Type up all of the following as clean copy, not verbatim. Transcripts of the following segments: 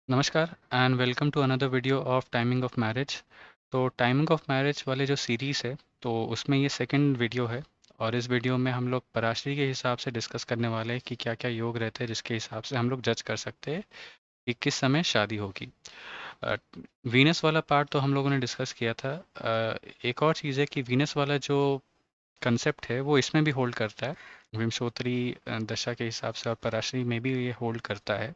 नमस्कार and welcome to another video of timing of marriage. तो timing of marriage वाले जो सीरीज़ है तो उसमें ये सेकंड वीडियो है। और इस वीडियो में हम लोग पराशरी के हिसाब से डिस्कस करने वाले हैं कि क्या क्या योग रहते हैं जिसके हिसाब से हम लोग जज कर सकते हैं कि किस समय शादी होगी। वीनस वाला पार्ट तो हम लोगों ने डिस्कस किया था। एक और चीज़ है कि वीनस वाला जो कंसेप्ट है वो इसमें भी होल्ड करता है। विमशोत्री दशा के हिसाब से और पराशरी में भी ये होल्ड करता है।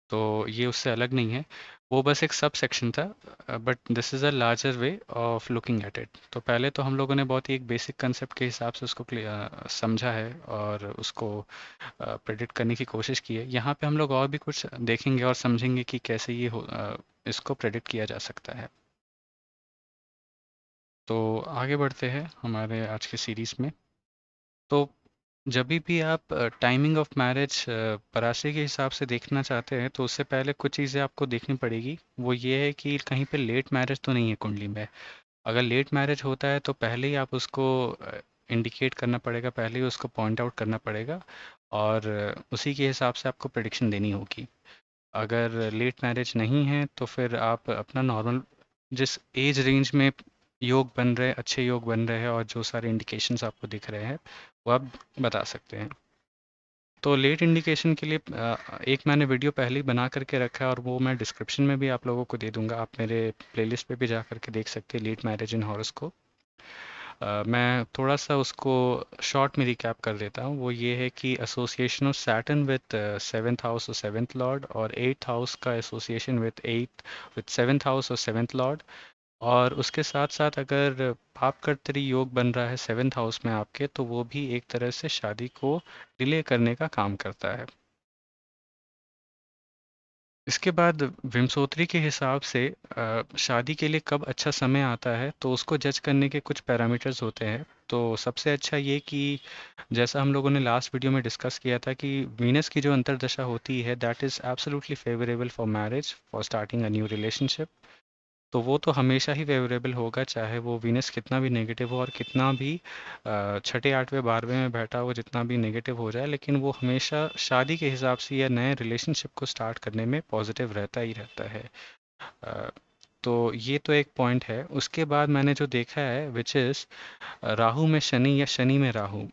तो ये उससे अलग नहीं है, वो बस एक सब सेक्शन था। But this is a larger way of looking at it. तो पहले तो हम लोगों ने बहुत ही एक बेसिक कंसेप्ट के हिसाब से उसको समझा है और उसको प्रेडिक्ट करने की कोशिश की है। यहाँ पे हम लोग और भी कुछ देखेंगे और समझेंगे कि कैसे इसको प्रेडिक्ट किया जा सकता है। तो आगे बढ़ते हैं हमारे आज के सीरीज़ में। तो जब भी आप टाइमिंग ऑफ मैरिज पराशरी के हिसाब से देखना चाहते हैं तो उससे पहले कुछ चीज़ें आपको देखनी पड़ेगी। वो ये है कि कहीं पे लेट मैरिज तो नहीं है कुंडली में। अगर लेट मैरिज होता है तो पहले ही आप उसको इंडिकेट करना पड़ेगा, पहले ही उसको पॉइंट आउट करना पड़ेगा और उसी के हिसाब से आपको प्रेडिक्शन देनी होगी। अगर लेट मैरिज नहीं है तो फिर आप अपना नॉर्मल जिस एज रेंज में योग बन रहे, अच्छे योग बन रहे हैं और जो सारे इंडिकेशंस आपको दिख रहे हैं वो आप बता सकते हैं। तो लेट इंडिकेशन के लिए एक मैंने वीडियो पहले ही बना करके रखा है और वो मैं डिस्क्रिप्शन में भी आप लोगों को दे दूंगा। आप मेरे प्लेलिस्ट पे भी जा करके देख सकते हैं लेट मैरिज इन हॉरोस्कोप। मैं थोड़ा सा उसको शॉर्ट में रिकैप कर देता हूँ। वो ये है कि association of Saturn with seventh house और सेवेंथ लॉर्ड, और एट्थ हाउस का एसोसिएशन विथ सेवेंथ हाउस और सेवेंथ लॉर्ड। और उसके साथ साथ अगर पापकर्तरी योग बन रहा है सेवेंथ हाउस में आपके, तो वो भी एक तरह से शादी को डिले करने का काम करता है। इसके बाद विमसोत्री के हिसाब से शादी के लिए कब अच्छा समय आता है तो उसको जज करने के कुछ पैरामीटर्स होते हैं। तो सबसे अच्छा ये कि जैसा हम लोगों ने लास्ट वीडियो में डिस्कस किया था कि वीनस की जो अंतर्दशा होती है that is absolutely favourable for marriage, for starting a new relationship. तो वो तो हमेशा ही फेवरेबल होगा, चाहे वो वीनस कितना भी नेगेटिव हो और कितना भी छठे आठवें बारहवें में बैठा हो, जितना भी नेगेटिव हो जाए, लेकिन वो हमेशा शादी के हिसाब से या नए रिलेशनशिप को स्टार्ट करने में पॉजिटिव रहता ही रहता है। अ, तो ये तो एक पॉइंट है। उसके बाद मैंने जो देखा है विच इज़ राहु में शनि या शनि में राहु,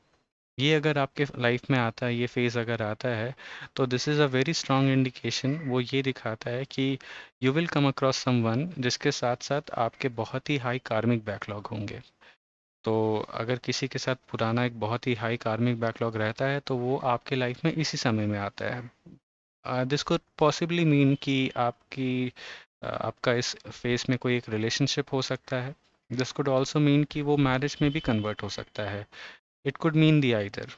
ये अगर आपके लाइफ में आता है, ये फेज़ अगर आता है, तो this is a very strong indication. वो ये दिखाता है कि you will come across someone जिसके साथ साथ आपके बहुत ही हाई कार्मिक बैकलॉग होंगे। तो अगर किसी के साथ पुराना एक बहुत ही हाई कार्मिक बैकलॉग रहता है तो वो आपके लाइफ में इसी समय में आता है। दिस कुड पॉसिबली मीन कि आपका इस फेस में कोई एक रिलेशनशिप हो सकता है। दिस कुड ऑल्सो मीन कि वो मैरिज में भी कन्वर्ट हो सकता है। It could mean the either.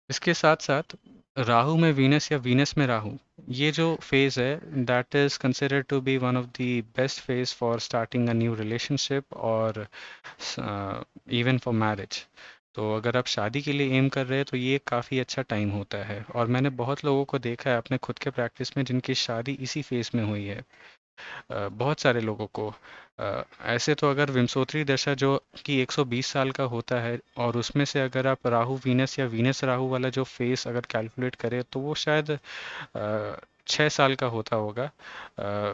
इसके साथ साथ राहु में वीनस या वीनस में राहु, ये जो फेज है that is considered to be one of the best phase for starting a new relationship और इवन फॉर मैरिज। तो अगर आप शादी के लिए एम कर रहे हैं तो ये काफ़ी अच्छा टाइम होता है। और मैंने बहुत लोगों को देखा है अपने खुद के प्रैक्टिस में जिनकी शादी इसी फेज में हुई है। बहुत सारे लोगों को। ऐसे तो अगर विमसोत्री दशा जो कि 120 साल का होता है और उसमें से अगर आप राहु वीनस या वीनस राहु वाला जो फेस अगर कैलकुलेट करें तो वो शायद 6 साल का होता होगा,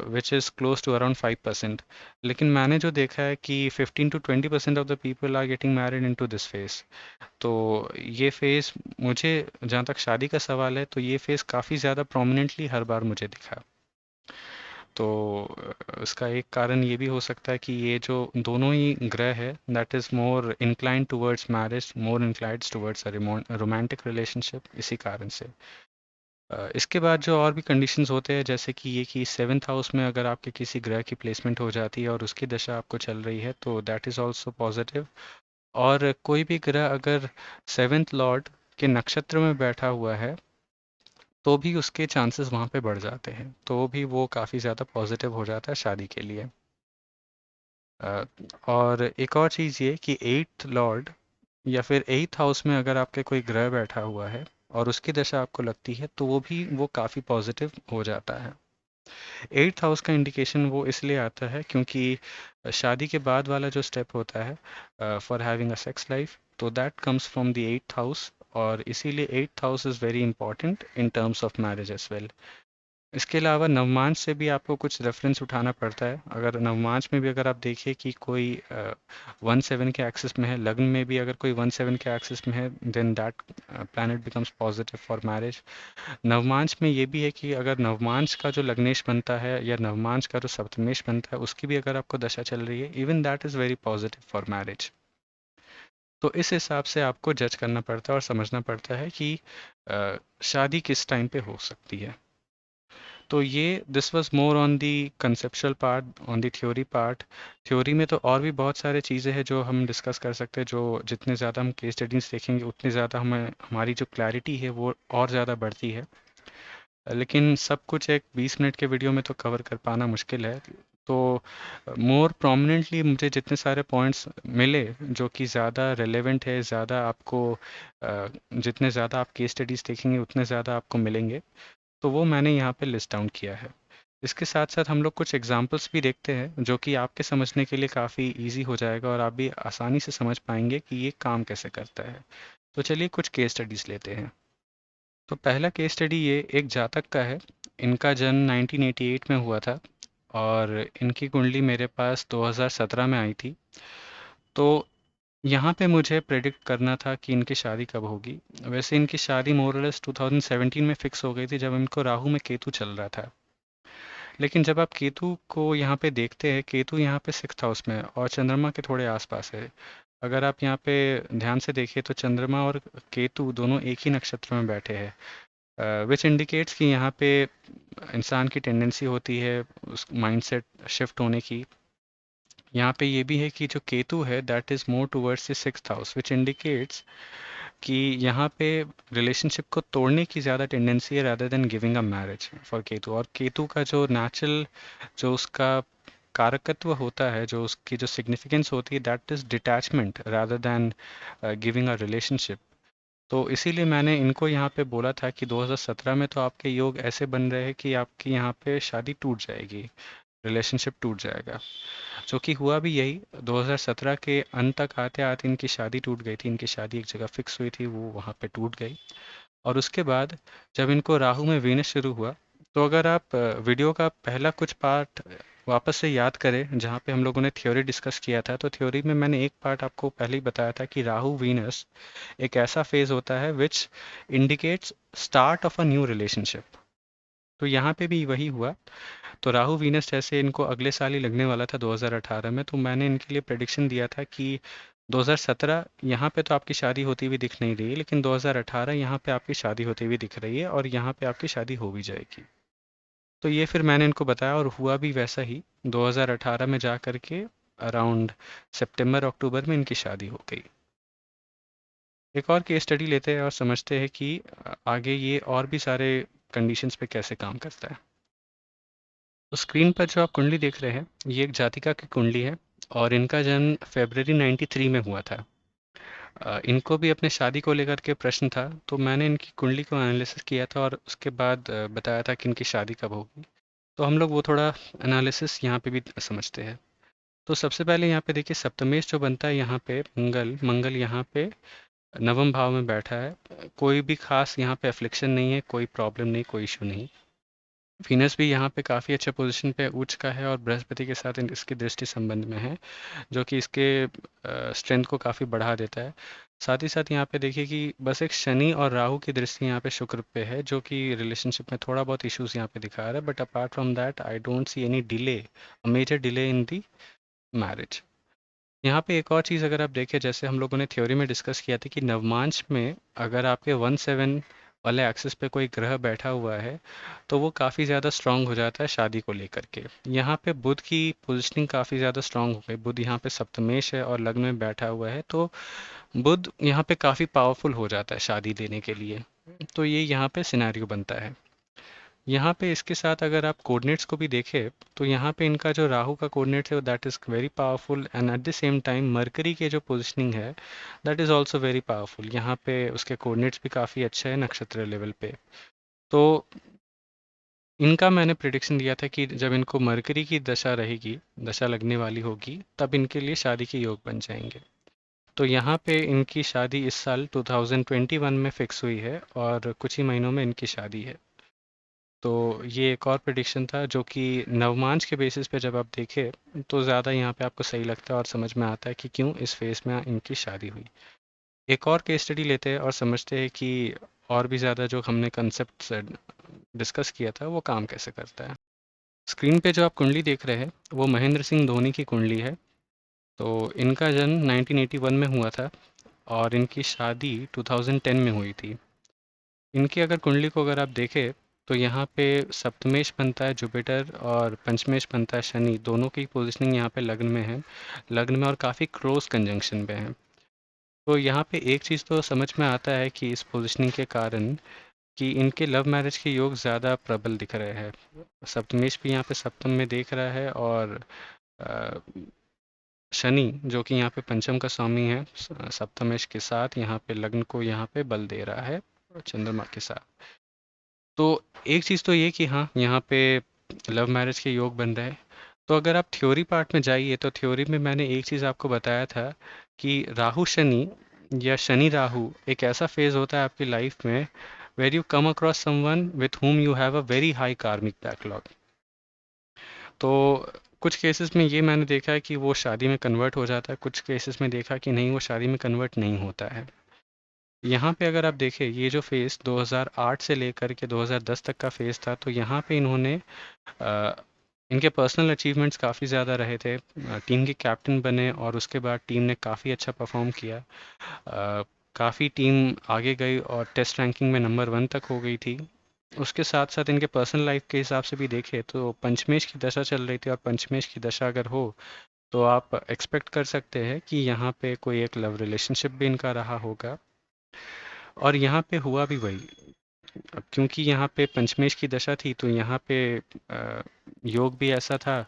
which is close to around 5%। लेकिन मैंने जो देखा है कि 15 to 20% of the people are getting married into this phase. तो ये फेस मुझे, जहाँ तक शादी का सवाल है, तो ये फेस काफ़ी ज़्यादा प्रोमिनेंटली हर बार मुझे दिखा। तो इसका एक कारण ये भी हो सकता है कि ये जो दोनों ही ग्रह है that is more inclined towards marriage, more inclined towards a romantic relationship, इसी कारण से। इसके बाद जो और भी कंडीशंस होते हैं जैसे कि ये कि सेवन्थ हाउस में अगर आपके किसी ग्रह की प्लेसमेंट हो जाती है और उसकी दशा आपको चल रही है तो दैट इज़ ऑल्सो पॉजिटिव। और कोई भी ग्रह अगर सेवन्थ लॉर्ड के नक्षत्र में बैठा हुआ है तो भी उसके चांसेस वहाँ पे बढ़ जाते हैं, तो भी वो काफ़ी ज़्यादा पॉजिटिव हो जाता है शादी के लिए। अ, और एक और चीज़ ये कि एट्थ लॉर्ड या फिर एट्थ हाउस में अगर आपके कोई ग्रह बैठा हुआ है और उसकी दशा आपको लगती है तो वो काफ़ी पॉजिटिव हो जाता है। एट्थ हाउस का इंडिकेशन वो इसलिए आता है क्योंकि शादी के बाद वाला जो स्टेप होता है for having a sex life, तो that comes from the eighth house. और इसीलिए eighth house is very important in terms of marriage as well. इसके अलावा नवमांश से भी आपको कुछ रेफरेंस उठाना पड़ता है। अगर नवमांश में भी अगर आप देखिए कि कोई 1/7 के एक्सिस में है, लग्न में भी अगर कोई 1/7 के एक्सिस में है, then that planet becomes positive for marriage. नवमांश में ये भी है कि अगर नवमांश का जो लग्नेश बनता है या नवमांश का जो सप्तमेश बनता है उसकी भी अगर आपको दशा चल रही है, even that is very positive for marriage. तो इस हिसाब से आपको जज करना पड़ता है और समझना पड़ता है कि शादी किस टाइम पे हो सकती है। तो ये this was more on the conceptual part, on the theory part. Theory में तो और भी बहुत सारे चीज़ें हैं जो हम डिस्कस कर सकते हैं, जो जितने ज़्यादा हम केस स्टडीज देखेंगे उतनी ज़्यादा हमें हमारी जो क्लैरिटी है वो और ज़्यादा बढ़ती है। लेकिन सब कुछ एक 20 मिनट के वीडियो में तो कवर कर पाना मुश्किल है। तो मोर प्रोमिनेंटली मुझे जितने सारे पॉइंट्स मिले जो कि ज़्यादा रेलेवेंट है, ज़्यादा आपको जितने ज़्यादा आप केस स्टडीज़ देखेंगे उतने ज़्यादा आपको मिलेंगे, तो वो मैंने यहाँ पे लिस्ट डाउन किया है। इसके साथ साथ हम लोग कुछ एग्जांपल्स भी देखते हैं जो कि आपके समझने के लिए काफ़ी इजी हो जाएगा और आप भी आसानी से समझ पाएंगे कि ये काम कैसे करता है। तो चलिए कुछ केस स्टडीज़ लेते हैं। तो पहला केस स्टडी ये एक जातक का है। इनका जन्म 1988 में हुआ था और इनकी कुंडली मेरे पास 2017 में आई थी। तो यहाँ पे मुझे प्रेडिक्ट करना था कि इनकी शादी कब होगी। वैसे इनकी शादी मोरलेस 2017 में फिक्स हो गई थी जब इनको राहु में केतु चल रहा था। लेकिन जब आप केतु को यहाँ पे देखते हैं, केतु यहाँ पे 6th हाउस में है और चंद्रमा के थोड़े आसपास है। अगर आप यहाँ पे ध्यान से देखिए तो चंद्रमा और केतु दोनों एक ही नक्षत्र में बैठे हैं, विच इंडिकेट्स कि यहाँ पे इंसान की टेंडेंसी होती है उस माइंडसेट शिफ्ट होने की। यहाँ पे ये भी है कि जो केतु है that is more towards the 6th house, which indicates कि यहाँ पे रिलेशनशिप को तोड़ने की ज़्यादा टेंडेंसी है rather than giving a marriage for Ketu. और केतु का जो नेचुरल जो उसका कारकत्व होता है, जो उसकी जो सिग्निफिकेंस होती है, that is detachment rather than giving a relationship. तो इसीलिए मैंने इनको यहाँ पे बोला था कि 2017 में तो आपके योग ऐसे बन रहे हैं कि आपकी यहाँ पे शादी टूट जाएगी, रिलेशनशिप टूट जाएगा। जो कि हुआ भी यही। 2017 के अंत तक आते आते इनकी शादी टूट गई थी। इनकी शादी एक जगह फिक्स हुई थी, वो वहाँ पे टूट गई। और उसके बाद जब इनको राहु में वीनस शुरू हुआ, तो अगर आप वीडियो का पहला कुछ पार्ट वापस से याद करें जहाँ पे हम लोगों ने थ्योरी डिस्कस किया था, तो थ्योरी में मैंने एक पार्ट आपको पहले ही बताया था कि राहु वीनस एक ऐसा फेज होता है which indicates start of a new relationship. तो यहाँ पे भी वही हुआ। तो राहु वीनस जैसे इनको अगले साल ही लगने वाला था 2018 में, तो मैंने इनके लिए प्रेडिक्शन दिया था कि 2017 यहाँ पे तो आपकी शादी होती हुई दिख नहीं रही, लेकिन 2018 यहाँ पे आपकी शादी होती हुई दिख रही है और यहाँ पे आपकी शादी हो भी जाएगी। तो ये फिर मैंने इनको बताया और हुआ भी वैसा ही। 2018 में जा कर के अराउंड सितंबर अक्टूबर में इनकी शादी हो गई। एक और केस स्टडी लेते हैं और समझते हैं कि आगे ये और भी सारे कंडीशंस पे कैसे काम करता है। तो स्क्रीन पर जो आप कुंडली देख रहे हैं ये एक जातिका की कुंडली है और इनका जन्म फरवरी 93 में हुआ था। इनको भी अपने शादी को लेकर के प्रश्न था, तो मैंने इनकी कुंडली को एनालिसिस किया था और उसके बाद बताया था कि इनकी शादी कब होगी। तो हम लोग वो थोड़ा एनालिसिस यहाँ पे भी समझते हैं। तो सबसे पहले यहाँ पे देखिए सप्तमेश जो बनता है यहाँ पे मंगल, मंगल यहाँ पे नवम भाव में बैठा है। कोई भी खास यहाँ पे अफ्लिक्शन नहीं है, कोई प्रॉब्लम नहीं, कोई इशू नहीं। वीनस भी यहाँ पे काफ़ी अच्छे पोजीशन पे उच्च का है और बृहस्पति के साथ इसकी दृष्टि संबंध में है, जो कि इसके स्ट्रेंथ को काफ़ी बढ़ा देता है। साथ ही साथ यहाँ पे देखिए कि बस एक शनि और राहु की दृष्टि यहाँ पे शुक्र पे है, जो कि रिलेशनशिप में थोड़ा बहुत इश्यूज यहाँ पे दिखा रहा है, but apart from that I don't see any delay, major delay in the marriage. यहाँ पे एक और चीज़ अगर आप देखें, जैसे हम लोगों ने थ्योरी में डिस्कस किया था कि नवमांश में अगर आपके 1/7 वाले एक्सिस पे कोई ग्रह बैठा हुआ है तो वो काफ़ी ज़्यादा स्ट्रांग हो जाता है शादी को लेकर के। यहाँ पे बुध की पोजिशनिंग काफ़ी ज़्यादा स्ट्रांग हो गई। बुध यहाँ पे सप्तमेश है और लग्न में बैठा हुआ है, तो बुध यहाँ पे काफ़ी पावरफुल हो जाता है शादी देने के लिए। तो ये यहाँ पे सिनेरियो बनता है। यहाँ पे इसके साथ अगर आप कोऑर्डिनेट्स को भी देखें तो यहाँ पे इनका जो राहु का कोऑर्डिनेट है that is very powerful, and at the same time mercury के जो पोजीशनिंग है that is also very powerful. यहाँ पे उसके कोऑर्डिनेट्स भी काफ़ी अच्छे हैं नक्षत्र लेवल पे। तो इनका मैंने प्रिडिक्शन दिया था कि जब इनको मरकरी की दशा रहेगी, दशा लगने वाली होगी, तब इनके लिए शादी के योग बन जाएंगे। तो यहाँ पे इनकी शादी इस साल 2021 में फिक्स हुई है और कुछ ही महीनों में इनकी शादी है। तो ये एक और प्रिडिक्शन था जो कि नवमांश के बेसिस पे जब आप देखें तो ज़्यादा यहाँ पे आपको सही लगता है और समझ में आता है कि क्यों इस फेस में इनकी शादी हुई। एक और केस स्टडी लेते हैं और समझते हैं कि और भी ज़्यादा जो हमने कंसेप्ट डिस्कस किया था वो काम कैसे करता है। स्क्रीन पे जो आप कुंडली देख रहे हैं वो महेंद्र सिंह धोनी की कुंडली है। तो इनका जन्म 1981 में हुआ था और इनकी शादी 2010 में हुई थी। इनकी अगर कुंडली को अगर आप देखें तो यहाँ पे सप्तमेश बनता है जुपिटर और पंचमेश बनता है शनि, दोनों की पोजीशनिंग यहाँ पे लग्न में है, लग्न में और काफ़ी क्लोज कंजंक्शन पे है। तो यहाँ पे एक चीज़ तो समझ में आता है कि इस पोजीशनिंग के कारण कि इनके लव मैरिज के योग ज़्यादा प्रबल दिख रहे हैं। सप्तमेश भी यहाँ पे सप्तम में देख रहा है और अ, शनि जो कि यहाँ पे पंचम का स्वामी है सप्तमेश के साथ यहाँ पे लग्न को यहाँ पे बल दे रहा है चंद्रमा के साथ। तो एक चीज़ तो ये कि हाँ यहाँ पे लव मैरिज के योग बन रहे हैं। तो अगर आप थ्योरी पार्ट में जाइए तो थ्योरी में मैंने एक चीज़ आपको बताया था कि राहु शनि या शनि राहु एक ऐसा फेज होता है आपकी लाइफ में where you come across someone with whom you have a very high karmic backlog. तो कुछ केसेस में ये मैंने देखा है कि वो शादी में कन्वर्ट हो जाता है, कुछ केसेस में देखा कि नहीं वो शादी में कन्वर्ट नहीं होता है। यहाँ पे अगर आप देखें ये जो फेज़ 2008 से लेकर के 2010 तक का फेज़ था तो यहाँ पे इन्होंने अ, इनके पर्सनल अचीवमेंट्स काफ़ी ज़्यादा रहे थे। टीम के कैप्टन बने और उसके बाद टीम ने काफ़ी अच्छा परफॉर्म किया। काफ़ी टीम आगे गई और टेस्ट रैंकिंग में नंबर 1 तक हो गई थी। उसके साथ साथ इनके पर्सनल लाइफ के हिसाब से भी देखें तो पंचमेश की दशा चल रही थी और पंचमेश की दशा अगर हो तो आप एक्सपेक्ट कर सकते हैं कि यहाँ पे कोई एक लव रिलेशनशिप भी इनका रहा होगा। और यहाँ पे हुआ भी वही। अब क्योंकि यहाँ पे पंचमेश की दशा थी तो यहाँ पे योग भी ऐसा था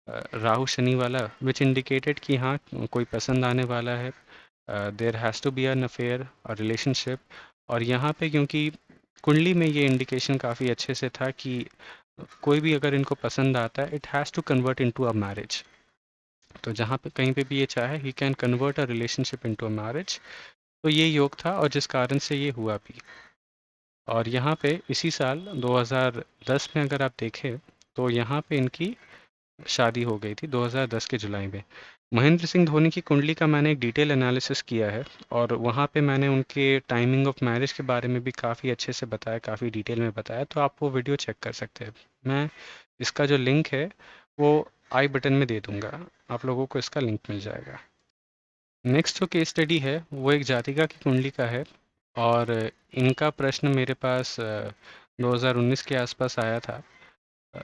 राहु शनि वाला विच इंडिकेटेड कि हाँ कोई पसंद आने वाला है, there has to be an affair और रिलेशनशिप। और यहाँ पे क्योंकि कुंडली में ये इंडिकेशन काफ़ी अच्छे से था कि कोई भी अगर इनको पसंद आता है it has to convert into a marriage. तो जहाँ पे कहीं पे भी ये चाहे he can convert a relationship into a marriage. तो ये योग था और जिस कारण से ये हुआ भी। और यहाँ पे इसी साल 2010 में अगर आप देखें तो यहाँ पे इनकी शादी हो गई थी 2010 के जुलाई में। महेंद्र सिंह धोनी की कुंडली का मैंने एक डिटेल एनालिसिस किया है और वहाँ पे मैंने उनके टाइमिंग ऑफ मैरिज के बारे में भी काफ़ी अच्छे से बताया, काफ़ी डिटेल में बताया, तो आप वो वीडियो चेक कर सकते हैं। मैं इसका जो लिंक है वो आई बटन में दे दूंगा, आप लोगों को इसका लिंक मिल जाएगा। नेक्स्ट जो केस स्टडी है वो एक जातिका की कुंडली का है और इनका प्रश्न मेरे पास 2019 के आसपास आया था।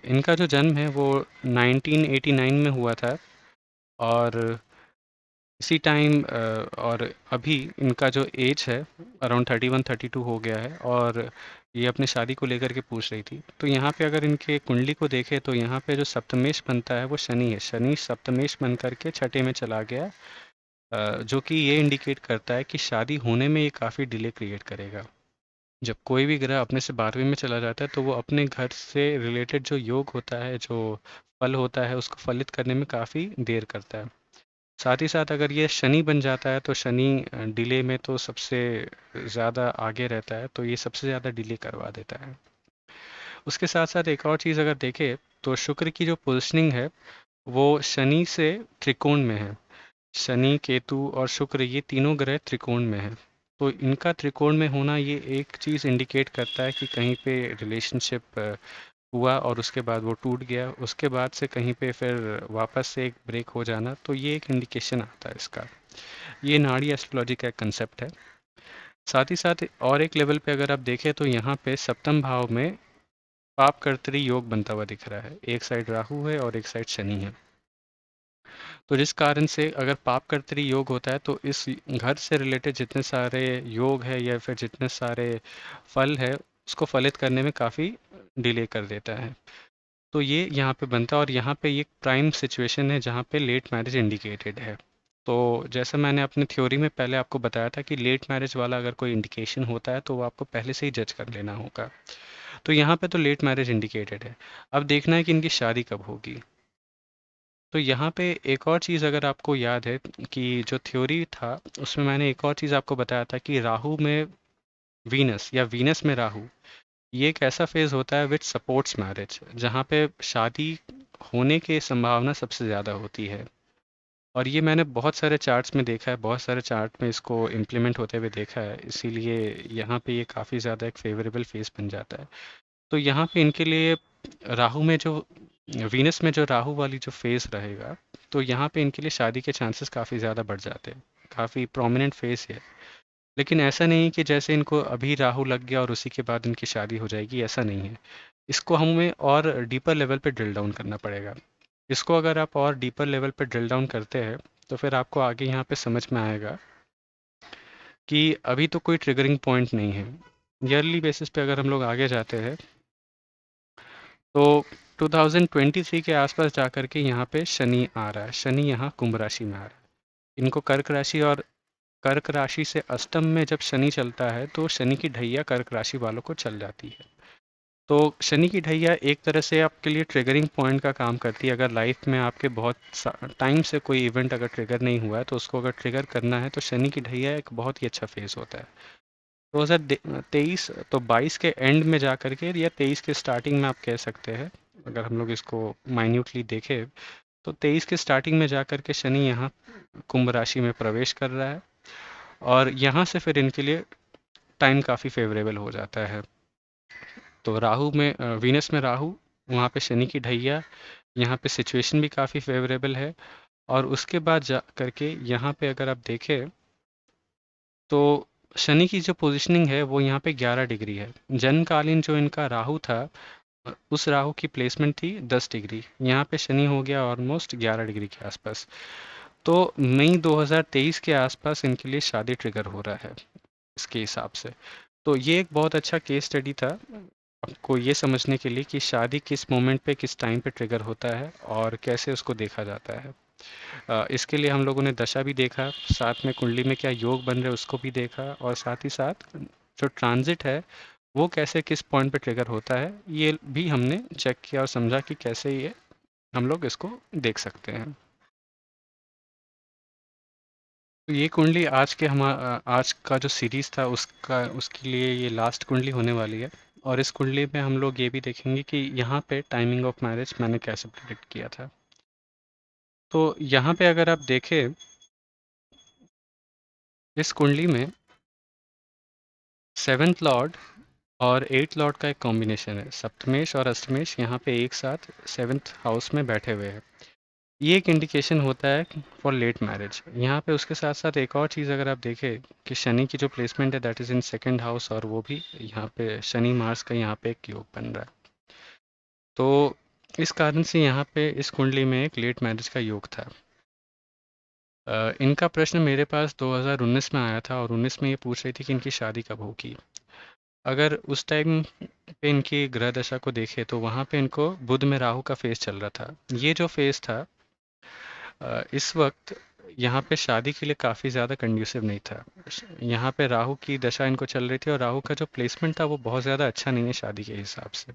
इनका जो जन्म है वो 1989 में हुआ था और इसी टाइम और अभी इनका जो एज है अराउंड 31-32 हो गया है और ये अपने शादी को लेकर के पूछ रही थी। तो यहाँ पे अगर इनके कुंडली को देखें तो यहाँ पे जो सप्तमेश बनता है वो शनि है, शनि सप्तमेश बन करके छठे में चला गया, जो कि ये इंडिकेट करता है कि शादी होने में ये काफ़ी डिले क्रिएट करेगा। जब कोई भी ग्रह अपने से 12वीं में चला जाता है तो वो अपने घर से रिलेटेड जो योग होता है, जो फल होता है, उसको फलित करने में काफ़ी देर करता है। साथ ही साथ अगर ये शनि बन जाता है तो शनि डिले में तो सबसे ज़्यादा आगे रहता है, तो ये सबसे ज़्यादा डिले करवा देता है। उसके साथ साथ एक और चीज़ अगर देखें तो शुक्र की जो पोजिशनिंग है वो शनि से त्रिकोण में है। शनि, केतु और शुक्र ये तीनों ग्रह त्रिकोण में हैं। तो इनका त्रिकोण में होना ये एक चीज़ इंडिकेट करता है कि कहीं पे रिलेशनशिप हुआ और उसके बाद वो टूट गया, उसके बाद से कहीं पे फिर वापस से एक ब्रेक हो जाना, तो ये एक इंडिकेशन आता है इसका। ये नाड़ी एस्ट्रोलॉजी का एक कंसेप्ट है। साथ ही साथ और एक लेवल पे अगर आप देखें तो यहाँ पे सप्तम भाव में पाप कर्तरी योग बनता हुआ दिख रहा है। एक साइड राहु है और एक साइड शनि है। तो जिस कारण से अगर पाप कर्तरी योग होता है तो इस घर से रिलेटेड जितने सारे योग है या फिर जितने सारे फल है उसको फलित करने में काफ़ी डिले कर देता है। तो ये यहाँ पे बनता है और यहाँ पे ये प्राइम सिचुएशन है जहाँ पे लेट मैरिज इंडिकेटेड है। तो जैसा मैंने अपने थ्योरी में पहले आपको बताया था कि लेट मैरिज वाला अगर कोई इंडिकेशन होता है तो वो आपको पहले से ही जज कर लेना होगा। तो यहाँ पे तो लेट मैरिज इंडिकेटेड है। अब देखना है कि इनकी शादी कब होगी। तो यहाँ पे एक और चीज़ अगर आपको याद है कि जो थ्योरी था उसमें मैंने एक और चीज़ आपको बताया था कि राहु में वीनस या वीनस में राहु, ये एक ऐसा फेज़ होता है विच सपोर्ट्स मैरिज, जहाँ पे शादी होने की संभावना सबसे ज़्यादा होती है। और ये मैंने बहुत सारे चार्ट्स में देखा है, बहुत सारे चार्ट में इसको इम्प्लीमेंट होते हुए देखा है, इसीलिए यहाँ पे ये काफ़ी ज़्यादा एक फेवरेबल फेस बन जाता है। तो यहाँ पे इनके लिए राहु में जो वीनस में जो राहु वाली जो फेस रहेगा, तो यहाँ पे इनके लिए शादी के चांसेस काफ़ी ज़्यादा बढ़ जाते हैं। काफ़ी प्रोमिनेंट फेस है। लेकिन ऐसा नहीं कि जैसे इनको अभी राहु लग गया और उसी के बाद इनकी शादी हो जाएगी, ऐसा नहीं है। इसको हमें और डीपर लेवल पे ड्रिल डाउन करना पड़ेगा। इसको अगर आप और डीपर लेवल पे ड्रिल डाउन करते हैं, तो फिर आपको आगे यहाँ पे समझ में आएगा कि अभी तो कोई ट्रिगरिंग पॉइंट नहीं है। ईयरली बेसिस पे अगर हम लोग आगे जाते हैं, तो 2023 के आसपास जाकर के यहाँ पे शनि आ रहा है। शनि यहाँ कुंभ राशि में आ रहा है। इनको कर्क राशि, और कर्क राशि से अष्टम में जब शनि चलता है, तो शनि की ढैया कर्क राशि वालों को चल जाती है। तो शनि की ढैया एक तरह से आपके लिए ट्रिगरिंग पॉइंट का काम करती है। अगर लाइफ में आपके बहुत टाइम से कोई इवेंट अगर ट्रिगर नहीं हुआ है, तो उसको अगर ट्रिगर करना है, तो शनि की ढैया एक बहुत ही अच्छा फेस होता है। 2023 तो 22 के एंड में जा करके या 23 के स्टार्टिंग में आप कह सकते हैं, अगर हम लोग इसको माइन्यूटली देखें, तो 23 के स्टार्टिंग में जा कर के शनि यहाँ कुंभ राशि में प्रवेश कर रहा है, और यहाँ से फिर इनके लिए टाइम काफ़ी फेवरेबल हो जाता है। तो राहु में वीनस में राहु, वहाँ पे शनि की ढैया, यहाँ पे सिचुएशन भी काफ़ी फेवरेबल है। और उसके बाद जा करके यहाँ पे अगर आप देखें, तो शनि की जो पोजीशनिंग है वो यहाँ पे 11 डिग्री है। जन्मकालीन जो इनका राहु था, उस राहु की प्लेसमेंट थी 10 डिग्री। यहाँ पे शनि हो गया ऑलमोस्ट 11 डिग्री के आसपास। तो मई 2023 के आसपास इनके लिए शादी ट्रिगर हो रहा है इसके हिसाब से। तो ये एक बहुत अच्छा केस स्टडी था आपको ये समझने के लिए कि शादी किस मोमेंट पे किस टाइम पे ट्रिगर होता है और कैसे उसको देखा जाता है। इसके लिए हम लोगों ने दशा भी देखा, साथ में कुंडली में क्या योग बन रहे हैं उसको भी देखा, और साथ ही साथ जो ट्रांजिट है वो कैसे किस पॉइंट पे ट्रिगर होता है, ये भी हमने चेक किया और समझा कि कैसे ये हम लोग इसको देख सकते हैं। तो ये कुंडली आज का जो सीरीज था उसका उसके लिए ये लास्ट कुंडली होने वाली है। और इस कुंडली में हम लोग ये भी देखेंगे कि यहाँ पे टाइमिंग ऑफ मैरिज मैंने कैसे प्रिडिक्ट किया था। तो यहाँ पे अगर आप देखें, इस कुंडली में सेवेंथ लॉर्ड और एट्थ लॉर्ड का एक कॉम्बिनेशन है। सप्तमेश और अष्टमेश यहाँ पे एक साथ सेवेंथ हाउस में बैठे हुए हैं। ये एक इंडिकेशन होता है फॉर लेट मैरिज। यहाँ पे उसके साथ साथ एक और चीज़ अगर आप देखें कि शनि की जो प्लेसमेंट है that is in second house, और वो भी यहाँ पे शनि मार्स का यहाँ पे एक योग बन रहा है। तो इस कारण से यहाँ पे इस कुंडली में एक लेट मैरिज का योग था। इनका प्रश्न मेरे पास 2019 में आया था, और 19 में ये पूछ रही थी कि इनकी शादी कब होगी। अगर उस टाइम पे इनकी ग्रह दशा को देखें, तो वहाँ पे इनको बुध में राहु का फेस चल रहा था। ये जो फेस था इस वक्त यहाँ पे शादी के लिए काफ़ी ज़्यादा कंड्यूसिव नहीं था। यहाँ पे राहु की दशा इनको चल रही थी, और राहु का जो प्लेसमेंट था वो बहुत ज़्यादा अच्छा नहीं है शादी के हिसाब से।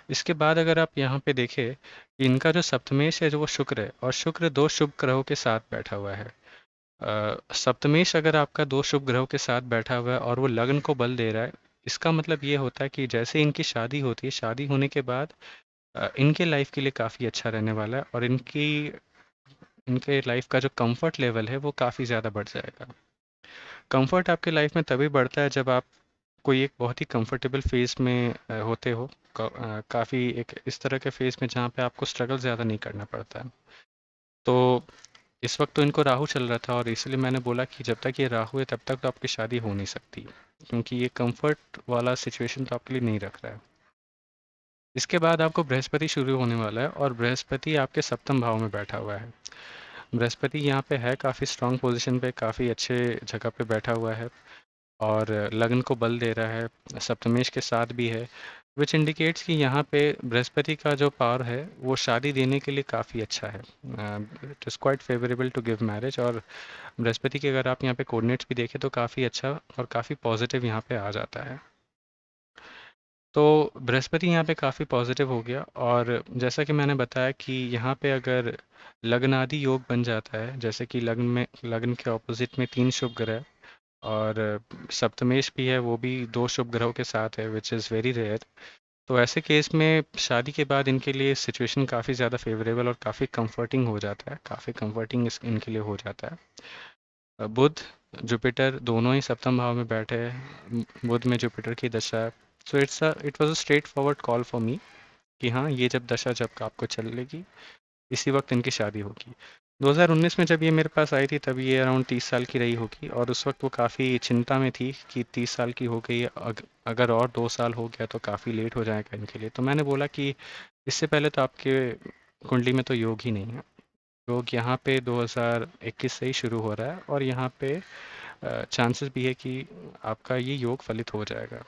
इसके बाद अगर आप यहाँ पे देखें, इनका जो सप्तमेश है जो वो शुक्र है, और शुक्र दो शुभ ग्रहों के साथ बैठा हुआ है। सप्तमेश अगर आपका दो शुभ ग्रहों के साथ बैठा हुआ है और वो लग्न को बल दे रहा है, इसका मतलब ये होता है कि जैसे इनकी शादी होती है, शादी होने के बाद इनके लाइफ के लिए काफ़ी अच्छा रहने वाला है, और इनके लाइफ का जो कंफर्ट लेवल है वो काफ़ी ज़्यादा बढ़ जाएगा। कंफर्ट आपके लाइफ में तभी बढ़ता है जब आप कोई एक बहुत ही कंफर्टेबल फेज़ में होते हो, काफ़ी एक इस तरह के फेज़ में जहाँ पे आपको स्ट्रगल ज़्यादा नहीं करना पड़ता है। तो इस वक्त तो इनको राहु चल रहा था, और इसलिए मैंने बोला कि जब तक ये राहु है तब तक तो आपकी शादी हो नहीं सकती, क्योंकि ये कंफर्ट वाला सिचुएशन तो आपके लिए नहीं रख रहा है। इसके बाद आपको बृहस्पति शुरू होने वाला है, और बृहस्पति आपके सप्तम भाव में बैठा हुआ है। बृहस्पति यहाँ पे है काफ़ी स्ट्रांग पोजीशन पे, काफ़ी अच्छे जगह पे बैठा हुआ है, और लग्न को बल दे रहा है, सप्तमेश के साथ भी है, विच इंडिकेट्स कि यहाँ पे बृहस्पति का जो पावर है वो शादी देने के लिए काफ़ी अच्छा है। It is quite favourable to give marriage. और बृहस्पति के अगर आप यहाँ पे कोऑर्डिनेट्स भी देखें, तो काफ़ी अच्छा और काफ़ी पॉजिटिव यहाँ पे आ जाता है। तो बृहस्पति यहाँ पे काफ़ी पॉजिटिव हो गया, और जैसा कि मैंने बताया कि यहाँ पे अगर लग्न आदि योग बन जाता है, जैसे कि लग्न के ऑपोजिट में तीन शुभ ग्रह, और सप्तमेश भी है, वो भी दो शुभ ग्रहों के साथ है, विच इज़ वेरी रेयर। तो ऐसे केस में शादी के बाद इनके लिए सिचुएशन काफ़ी ज़्यादा फेवरेबल और काफ़ी कंफर्टिंग हो जाता है, काफ़ी कंफर्टिंग इनके लिए हो जाता है। बुध जुपिटर दोनों ही सप्तम भाव में बैठे हैं, बुध में जुपिटर की दशा है। So it was a straight forward call for me कि हाँ, ये जब दशा जब आपको चलेगी इसी वक्त इनकी शादी होगी। 2019 में जब ये मेरे पास आई थी तब ये अराउंड 30 साल की रही होगी, और उस वक्त वो काफ़ी चिंता में थी कि 30 साल की हो गई, अगर और 2 साल हो गया तो काफ़ी लेट हो जाएगा इनके लिए। तो मैंने बोला कि इससे पहले तो आपके कुंडली में तो योग ही नहीं है। योग यहाँ पे 2021 से ही शुरू हो रहा है, और यहाँ पे चांसेस भी है कि आपका ये योग फलित हो जाएगा,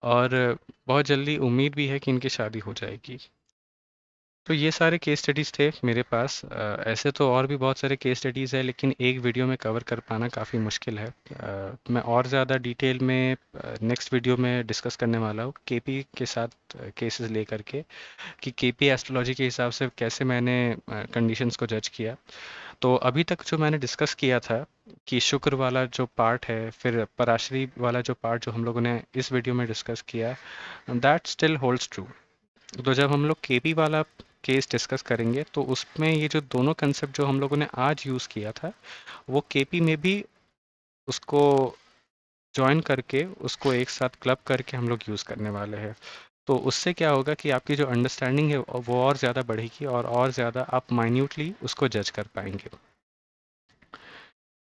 और बहुत जल्दी उम्मीद भी है कि इनकी शादी हो जाएगी। तो ये सारे केस स्टडीज़ थे मेरे पास। ऐसे तो और भी बहुत सारे केस स्टडीज़ है, लेकिन एक वीडियो में कवर कर पाना काफ़ी मुश्किल है। मैं और ज़्यादा डिटेल में नेक्स्ट वीडियो में डिस्कस करने वाला हूँ केपी के साथ केसेस लेकर के, कि केपी एस्ट्रोलॉजी के हिसाब से कैसे मैंने कंडीशंस को जज किया। तो अभी तक जो मैंने डिस्कस किया था कि शुक्र वाला जो पार्ट है, फिर पराशरी वाला जो पार्ट जो हम लोगों ने इस वीडियो में डिस्कस किया, दैट स्टिल होल्ड्स ट्रू। तो जब हम लोग केपी वाला केस डिस्कस करेंगे तो उसमें ये जो दोनों कंसेप्ट जो हम लोगों ने आज यूज़ किया था, वो केपी में भी उसको जॉइन करके, उसको एक साथ क्लब करके हम लोग यूज़ करने वाले हैं। तो उससे क्या होगा कि आपकी जो अंडरस्टैंडिंग है वो और ज़्यादा बढ़ेगी, और ज़्यादा आप माइन्यूटली उसको जज कर पाएंगे।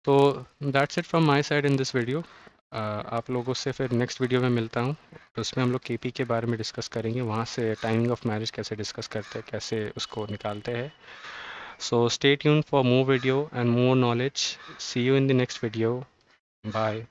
तो that's it from my side in this video. आप लोगों से फिर नेक्स्ट वीडियो में मिलता हूँ। तो उसमें हम लोग केपी के बारे में डिस्कस करेंगे, वहाँ से टाइमिंग ऑफ मैरिज कैसे डिस्कस करते हैं, कैसे उसको निकालते हैं। So stay tuned for more video and more knowledge. See you in the next video. Bye.